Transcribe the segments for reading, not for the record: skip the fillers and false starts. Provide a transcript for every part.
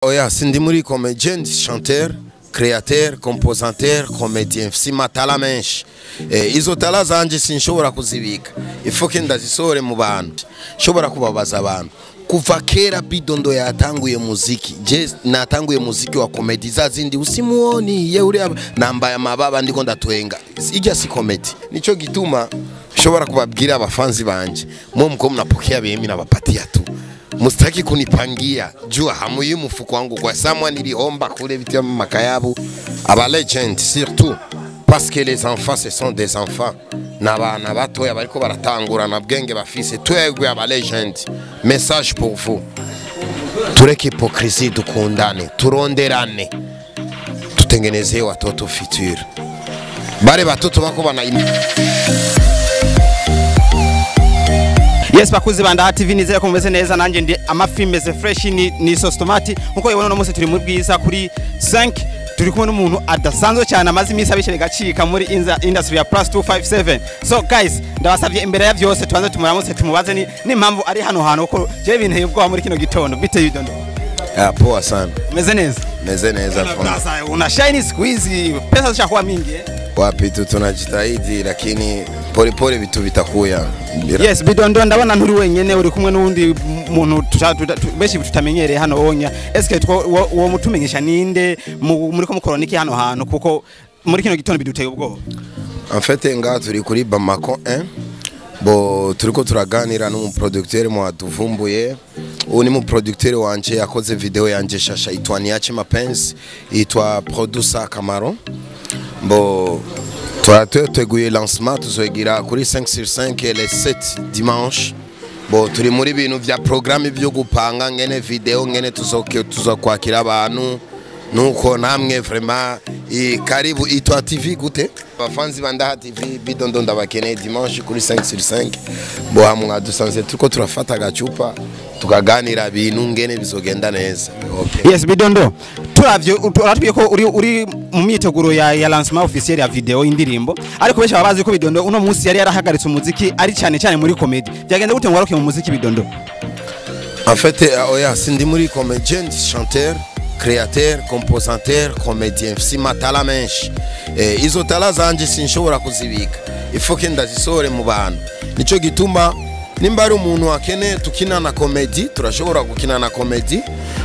Oya, sindi muri comédien, chanteur, créateur, compositeur, comédien. Si matala menshi. Izo tala zanje sinshobora kuzibika. Ifoke ndazisore mu bantu. Shobora kubabaza abantu. Kuva kera Bidondo yatanguye muziki. Je natanguye muziki wa comedy zazindi usimuoni ye uri nambaye amababa ndiko ndatwenga. Ijya si comedy. Nico gituma shobora kubabwira abafanzi banje. Mko mnapokea bimi na bapatia tu. Mustaki kunipangia jua hamuyi mufuko wangu kwa samwa nilihomba kule vitia makayabu aba legend surtout parce que les enfants ce sont des enfants n'abana batoya bariko baratangura na bwenge bafise twegwe aba legend. Message pour vous, tureke hypocrisie, dukundane, turonderane, tutengeneze watoto futur bare batoto bako bana. Yes, bakuzi banda TV nizeye ko mumeze neza, nanje ndi amafi meze fresh ni sauce tomate nkuko yibona no munsi turi muri bwiza kuri 5 turi kumwe n'umuntu adasanzwe cyane amazi imisi abishye gacika muri industry ya plus 257. So guys, ndabasavye imbere ya byose tubanze tumuramutse tumubaze ni impamvu ari hano hano ko je binteye ubwo muri kino gitondo bite Bidondo. Poa sana. Meze neza. Meze neza. Una shine squeeze pesa zishakuwa mingi Wapi tu tunajitahidi lakini pole pole vitu vitakuya. Yes, Bidondo ndabona nturi wenyene uri kumwe n'undi muntu beshi tutamenyereye hano onya. Eske wo mutumenyesha ninde muri ko mukoroniki hano hano kuko muri kino gitondo biduteye ubwo. En fait nga turi kuri Bamako 1. Bo turiko turaganira n'umuproducteur mu atuvumbuye. Uwo ni mu producteur wanje yakoze video yanje shasha itwa Niache Mapenzi, itwa producer Kamaro. Bo twateguye lancement tuzogira kuri 5/5 et les 7 dimanche. Bo turi muri bintu vya programme byo gupanga ngene video ngene tuzokwakira abantu nuko namwe vraiment karibu itwa TV gute bafanzi banda TV Bidondo ndabakene dimanche kuri 5/5. Bo hamwe dusanze tuko turafata gacupa tukaganira bintu ngene bizogenda neza. Okay. Yes, Bidondo turavye ko uri mu myiteguro ya lancement officiel ya video indirimbo ariko besha babazi ko Bidondo uno munsi yari yarahagaritse umuziki ari cyane muri comedy. Byagenda gute ngwaroke mu muziki Bidondo? En fait oya sindi muri comédien, chanteur, créateur, compositeur, comédien. Si matala menshi. Izo tala zanje sinshobora kuzibika. Ifoke ndazisore mu bantu. Nico gituma nimba ari umuntu akene tukina na comedy turashobora gukina na comedy.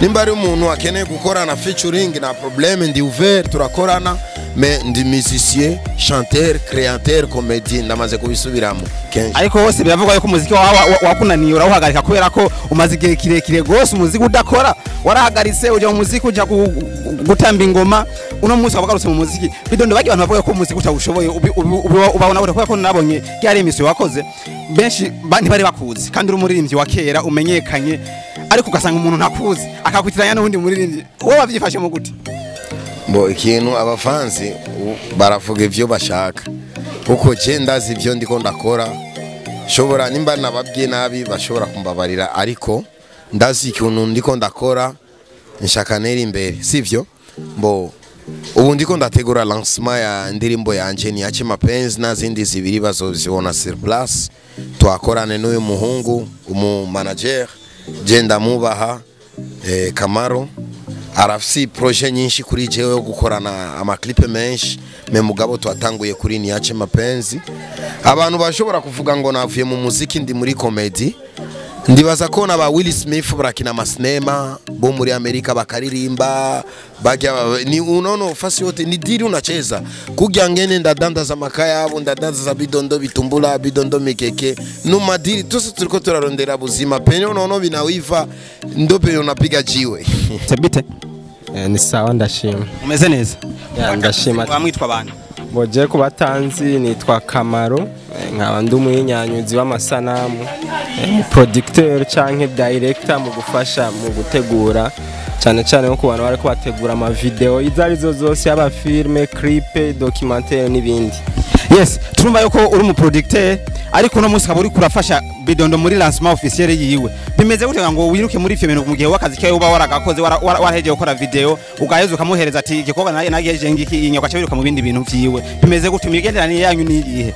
Nimba ari umuntu akene gukora na featuring na problème ndi ouvert turakorana. Mais ndi musicien, chanteur, créateur, comédien ndamaze kubisubiramo kenshi. Ariko hose biravuga yuko umuziki wakunaniye urawuhagarika kubera ko umaze igihe kirekire gose umuziki udakora warahagaritse ujya mu muziki uja gutamba ingoma uno munsi wabagarutse mu muziki. Bidondo bagi abantu bavuga ko umuziki utawushoboye ubabona ure ko nabonye cyari emission wakoze benshi ntibari bakuzi kandi uri umuririmbyi wa kera umenyekanye ariko ugasanga umuntu ntakuzi akakwitiranya n'undi muririmbyi wowe bavyifashe mu gute? Bo ikintu abafanzi baravuga ivyo bashaka kuko je ndazi ivyo ndiko ndakora shobora nimba nababwiye nabi bashobora kumbabarira ariko ndazi ikintu ndiko ndakora nshaka nera imbere sivyo. Bo ubu ndiko ndategura lancement ya ndirimbo yanje Niache Mapenzi na zindi zibiri bazozibona sur place. Twakorane n'uyu muhungu manager je ndamubaha Kamaro arafisi projet nyinshi kuri jewe gukorana amaklipe menshi me mugabo twatanguye kuri Niache Mapenzi. Abantu bashobora kuvuga ngo navuye mu muziki ndi muri comedy. Ndibaza ko na ba Will Smith barakina amasnema bo muri Amerika bakaririmba bajya ni unono fasi yote ni diri unacheza kujya ngene ndadandaza makaya abo ndadandaza Bidondo bitumbula Bidondo mikeke no madiri tusi turiko turarondera buzima penyo nono binawiva ndo penyo unapiga jiwe. Tabite ni sawa ndashima. Umeze neza? Ndashima. Bamwitwa bande? Boje kubatanzi nitwa Kamaro nkaba ndi umunyanyuzi w'amasanamu producteur canke director mu gufasha mu gutegura cyane nko ku bantu bari ko bategura ama video izarizo zose aba filme clip documentaire n'ibindi. Yes, turumva yuko uri mu producteur ariko no munsi kaburi kurafasha Bidondo muri lancement officiel yiwe. Bimeze gute ngo wiruke muri ivyo bintu mu gihe wakazi cyawe uba waragakoze waraheje gukora video ugaheza ukamuhereza ati igikorwa nagiye ngiki inyoka cyabiruka mu bindi bintu vyiwe. Bimeze gute imigenderanire yanyu niyihe?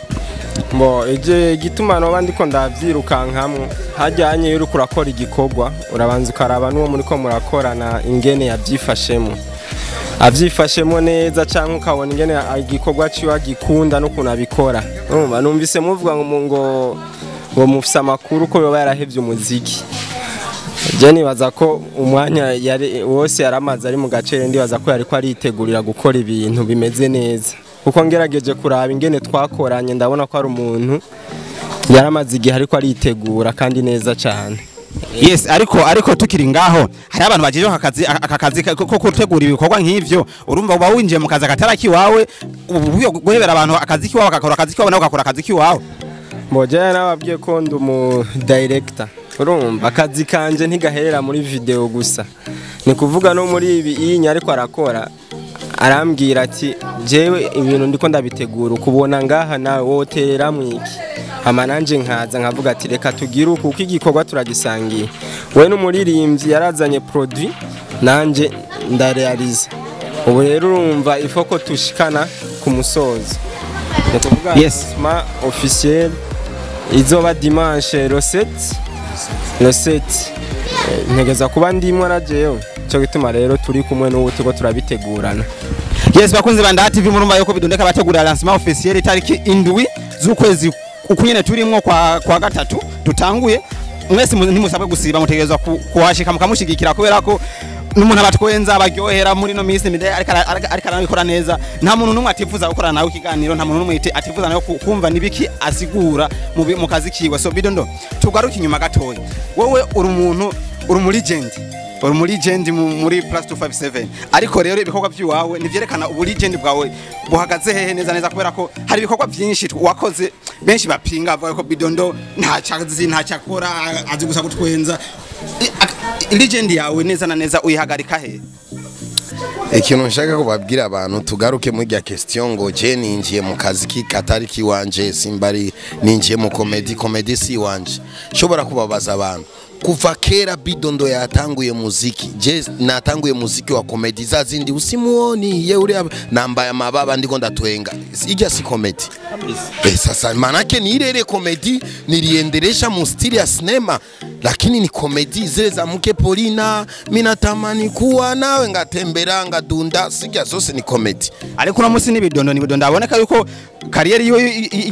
Mbo eje gituma no bandiko ndavyirukankamwe hajyanye yuri kurakora igikorwa urabanza ukaraba nuwo muri ko murakorana ingene yavyifashemo avyifashemo neza canke ukabona ingene igikorwa ciwa gikunda no kunabikora urumva numvise muvuga ngo mufise amakuru ko yoba yarahevye umuziki je nibaza ko umwanya yari wose yaramaze ari mu gacere ndibaza ko yariko aritegurira gukora ibintu bimeze neza kuko ngerageje kuraba ingene twakoranye ndabona ko ari umuntu yaramaze igihe ariko aritegura kandi neza cyane. Yes, ariko tukiri ngaho hari abantu bajeje akazi ko gutegura ibikorwa nk'ivyo urumva uba winjiye mu kazi akataraki wawe ubuyo guhebera abantu akazi kiwawe akakora akazi kiwawe nawe ugakora akazi kiwawe. Mboje nababwiye ko ndi umu director urumva akazi kanje ntigaherera muri video gusa ni kuvuga no muri ibi iyinya ariko arakora arambwira ati jewe ibintu ndiko ndabitegura ukubona ngaha nawe woterera mwiki hama nanje nkaza nkavuga ati reka tugire uko igikorwa turagisangiye we n'umuririmbyi yarazanye produit nanje ndarealize ubu rero urumva ifoko tushikana ku musozo ni kuvuga yes ma officiel izoba dimanche le 7 ntegeza kuba ndimwe najeyo cyo gituma rero turi kumwe n'ubu tuko turabitegurana. Yes, bakunze banda TV murumva yuko bidondeka bategura lancement officiel tariki indwi z'ukwezi ukunyene turimwo kwa gatatu dutanguye mwese ntimusabwe gusiba mutegerezwa kuhashika mukamushigikira kubera ko n'umuntu abatwenza abaryohera muri no minsi mide ariko arabikora neza nta muntu numwe atifuza gukorana nawe ikiganiro nta muntu numwe atifuza nawe kumva nibiki asigura mu kazi kiwe. So Bidondo tugaruka inyuma gatoya wowe uri umuntu uri muri legend muri plus 257 ariko rero ibikorwa by'iwawe nivyerekana ubu legend bwawe buhagaze hehe neza kubera ko hari ibikorwa byinshi wakoze benshi bapinga avuga ko Bidondo nta cyakora azi gusa gutwenza legend yawe neza na neza uyihagarika he. Ikintu nshaka kubabwira abantu tugaruke muri ya question ngo je ninjiye mu kazi katari kiwanje simbari ninjiye mu comedy si wanje shobora kubabaza abantu kuva kera Bidondo yatanguye muziki je natanguye muziki wa comedy zazindi usimuoni ye uri nambaye amababa ndiko ndatwenga ijya si comedy sasa manake ni ile comedy niliendelesha mu stili ya cinema lakini ni comedy zile za mke Polina minatamani kuwa nawe ngatembera ngadunda sijya zose ni comedy ariko na musi ni Bidondo aboneka yuko kariyeri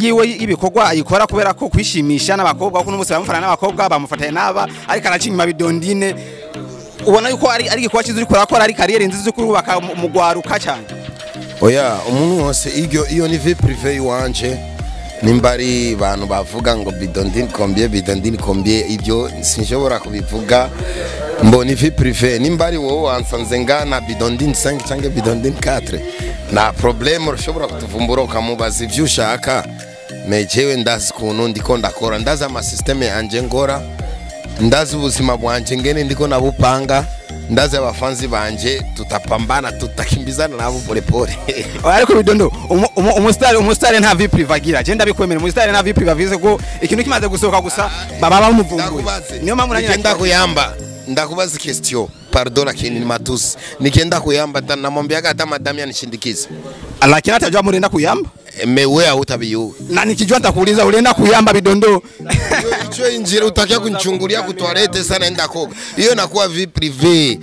yiwe ibikorwa ayikora kubera ko kwishimisha n'abakobwa kuko n'umunsi bamufana n'abakobwa bamufataye naba ariko aracinyuma Bidondine ubona yuko ari igikwa kizi uri kurakora ari kariyeri nziza kuri ubaka mugwaruka cyane. Oya umuntu wose iyo ni vie privée wanje nimbari bantu bavuga ngo Bidondine combien ibyo sinshobora kubivuga mbo ni vie privée nimbari wowe wansanze ngana Bidondine 5 cyangwa Bidondine 4 na problème ushobora kutuvumbura ukamubaza ivyo ushaka mejewe ndazi kuntu ndiko ndakora ndaza ama system yanje ngora ndazi ubuzima bwanje ngene ndiko nabupanga ndazi abafanzi banje tutapambana tutakimbizana nabo polepole. Ariko Bidondo umustar nta vie privée agira je ndabikwemera umustar nta vie privée avize ko ikintu kimaze gusohoka gusa baba bamuvumbuye niyo mpamvu nagenda kuyamba ndakubaza question pardon lakini ni matusi nikenda kuyamba namwambia hata madam yanishindikize lakini atajua murenda kuyamba mewe utabiyu na nikijua nitakuuliza ulienda kuyamba Bidondo hicho injira utakia kunchungulia kutoilete sana enda koga hiyo inakuwa vie privée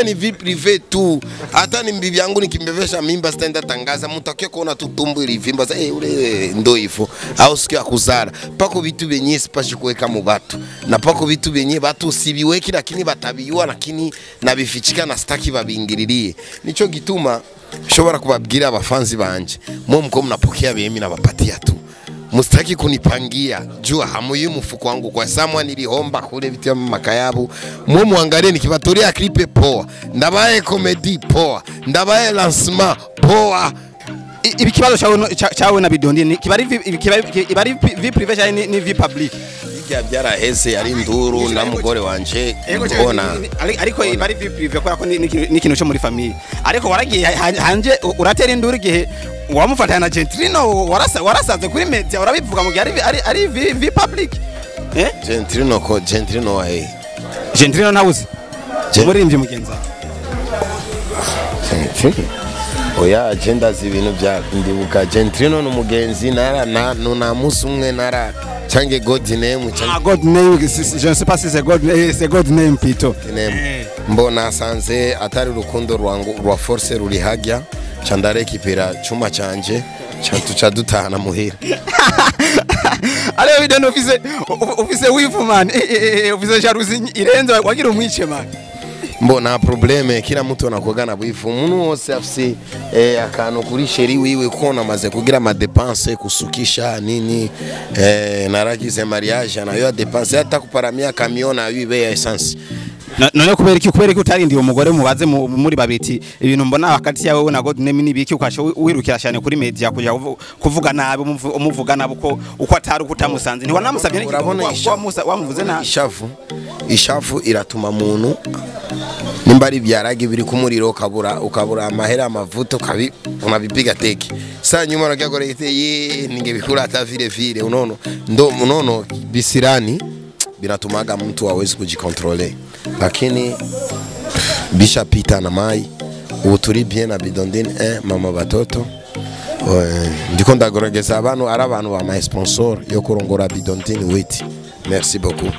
ni vie privée tu hata ni bibi yangu nikimbevesha mimba sitaenda tangaza mtakia kuona tutumbu ilivimba ule ndo hivyo au sikia kuzara pako vitu benye sipashi kuweka mu batu na pako vitu benye batu sibiweki lakini batabiyua lakini nabifichika na staki babingiririe nicho gituma shobora kubabwira abafanzi banje mwe mko mnapokea bemi na bapatia tu mustaki kunipangia jua hamuyi mfuko wangu kwa samwa nilihomba kule vitu makayabu mwe muangalie nikibatoria clipe poa ndabaye comedy poa ndabaye lancement poa ibikibazo chawe na Bidondine kibari vie privée cyane ni vie publique byara hese yari nduru na mugore wanje mbona ariko bari vie privée kwa ko ni kintu cyo muri famille ariko waragiye hanje uratera induru gihe wamufatana na Gentrino warasaze kuri media urabivuga mu gihe ari vie publique Gentrino wae Gentrino nawuzi umurimbyi mugenza oya agenda z'ibintu bya ndibuka gentrino n'umugenzi na musumwe nara change god name God name, je ne sais pas si c'est God name plutôt. Mbona sanze atari rukundo rwa force ruri hajya chandare kipera chuma canje chantuca dutahana muhira. Ale Bidondo ofise wifu man, ofise jalousie irenze wagira umwice man. Mbona probleme kila mtu anakogana bwifu umuntu wose afise akantu kuri sheri wiwe kona maze kugira ama dépenses kusukisha nini naragize mariage nayo dépenses atakuparamia camion na wibe ya essence. None kubera iki utarindiye umugore mubaze muri babiti ibintu mbona hagati yawe na God name nibiki ukasha wirukira cyane kuri media kuja kuvuga nabi umuvuga nabo uko atari ukutamusanze ntiwanamusabye n'iki wamuvuze na ishafu iratuma umuntu nimba ari byaragi biri kumuriro ukabura amahera amavuto unabipiga teki saa nyuma unakagorete ninge bikura hata vile unono bisirani binatumaga mtu hawezi kujikontrole lakini bisha pita na mai ubu turi bien na Bidondine mama batoto ndiko ndagorogeza abantu ari abantu ba my sponsor yo kurongora Bidondine wait merci beaucoup.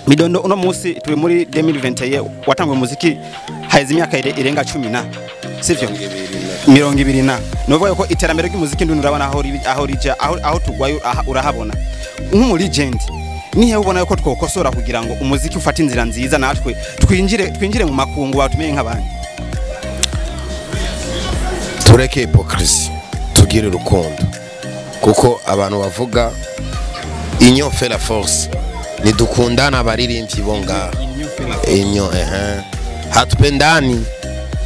Bidondo uno musi turi muri 2021 watangwe muziki haizi imyaka irenga 10 na sivyo 20 na novuga ko iterambere ry'umuziki nduni urabona aho rija aho tugwayo urahabona nk'umu legend nihe ubona yuko twokosora kugira ngo umuziki ufate inzira nziza natwe twinjire mu makungu batumenye nk'abandi tureke hypocrisy tugire urukundo kuko abantu bavuga inyo fait la force nidukundana abaririmbyi bonga inyo hatupendani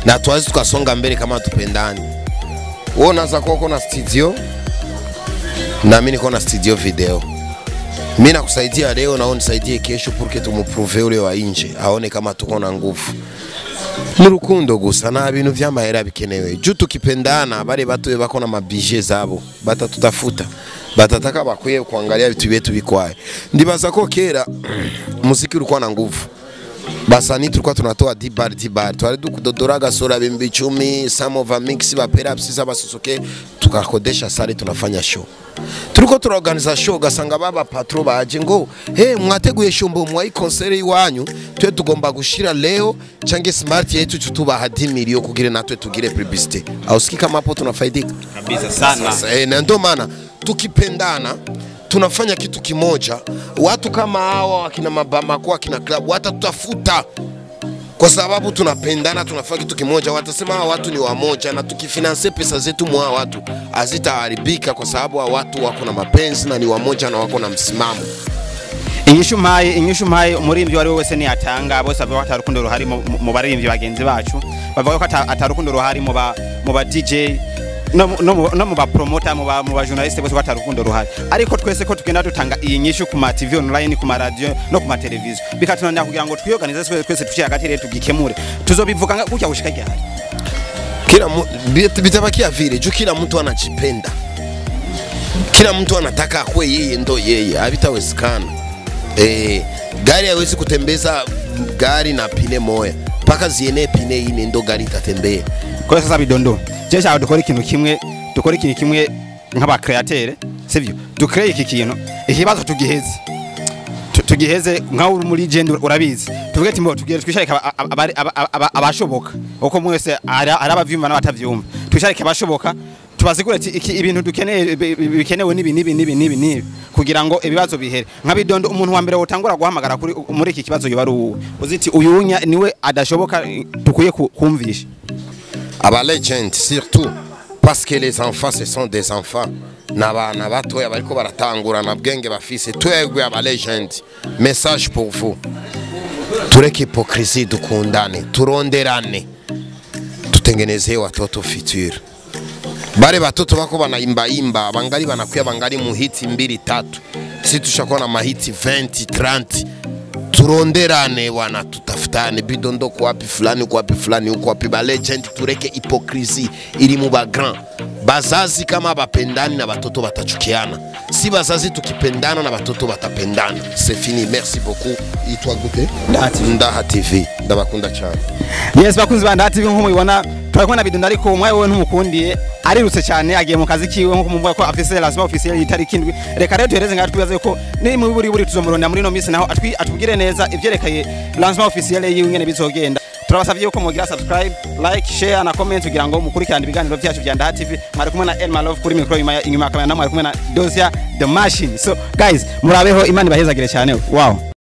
na tuwazi tukasonga mbele kama tupendani. Wewe unaanza kuwa na studio na mimi niko na studio video. Mimi nakusaidia leo na unisaidie kesho porque tumuprove ule wa nje aone kama tuko na nguvu. Murukundo gusa na bintu vy'amahera bikenewe. Juu tukipendana bari batoye bako na mabije zabo batatutafuta. Batataka bakwiye kuangalia vitu vyetu bikwaye. Ndibaza ko kera muziki ulikuwa na nguvu. Basani tulikuwa tunatoa 10 bar twari dukudodora gasora 10 some of a mix ba perhaps saba susuke tukakodesha sare tunafanya show. Turiko turaorganiza show gasanga baba patro baje ngo mwateguye show mbo mwayi concert iwanyu twe tugomba gushira leo change smart yetu tutubaha 10 milioni kugira natwe tugire publicity. Ausikika mapo tunafaidika kabisa sana. Na ndio maana tukipendana tunafanya kitu kimoja. Watu kama hawa wakina mabama kwa kina club watatutafuta kwa sababu tunapendana, tunafanya kitu kimoja. Watasema hawa watu ni wamoja na tukifinance pesa zetu mwa watu hazitaharibika kwa sababu hawa watu wako na mapenzi na ni wamoja na wako na msimamo. Inyishu maye umurimbyi wari wese ni atanga bose avuga ko atarukundo ruhari mu baririmbyi bagenzi bacu bavuga ko atarukundo ruhari mu ba DJ no mu ba promoter mu ba journaliste bose batarukundo ruhari ariko twese ko tugenda dutanga iyi nyishu ku ma TV online ku ma radio no ku ma television bikatunanya kugira ngo twiyoganize twese tuciye hagati rero tugikemure tuzobivuga gutya gushika gihari kila bitabakia vile juu kila mtu anajipenda kila mtu anataka akwe yeye ndo yeye habitawezekana gari haiwezi kutembeza gari na pine moja paka ziene pine ine ndo gari itatembea. Kwa sasa Bidondo jesha dukora ikintu kimwe nk'aba createur sivyo dukreye iki kintu ikibazo tugiheze nka uri muri legend urabizi tuvuge ati mbo tugire twisharika abashoboka uko mwese arabavyumva n'abatavyumva twisharika abashoboka tubazigura ati iki ibintu dukeneye bikenewe nibi kugira ngo ibibazo bihere nka Bidondo umuntu wa mbere wotangura guhamagara muri iki kibazo yoba ari uziti uyunya niwe adashoboka tukuye kumvisha aba legend surtout parce que les enfants ce sont des enfants n'abana batoya bariko baratangura na bwenge bafise twegwe aba legend message pour vous tureke hypocrisie dukundane turonderane tutengeneze watoto futur bare batoto bako banaimba bangali banakuya bangali mu hiti 2-3 si tushakona na mahiti 20-30 turonderane wana tutafutane Bidondo kwa wapi fulani uko wapi ba legend tureke hypocrisie ili mu ba grand bazazi kama bapendani na batoto batachukiana si bazazi tukipendana na batoto batapendana c'est fini merci beaucoup itwa gute Ndaha TV ndabakunda cyane yes bakunzi ba Ndaha TV nko mubibona turakumwe na Bidondo ariko umwe wewe ntumukundiye arirutse cyane agiye mu kazi kiwe nko kumuvuga ko afise lancement officiel yitariki indwi reka rero tuhereze ngaho twibaze ko ni mu buri tuzomuronda muri no minsi naho atubwire neza ivyerekeye lancement officiel yiwe ngene bizogenda turabasavye yuko mugira subscribe like share na comment kugira ngo mukurikirane ibiganiro byacu bya Ndaha TV mwari kumwe na Elma Love kuri micro inyuma kamera na mwari kumwe na Dosia the machine so guys murabeho imana bahezagire cyane wow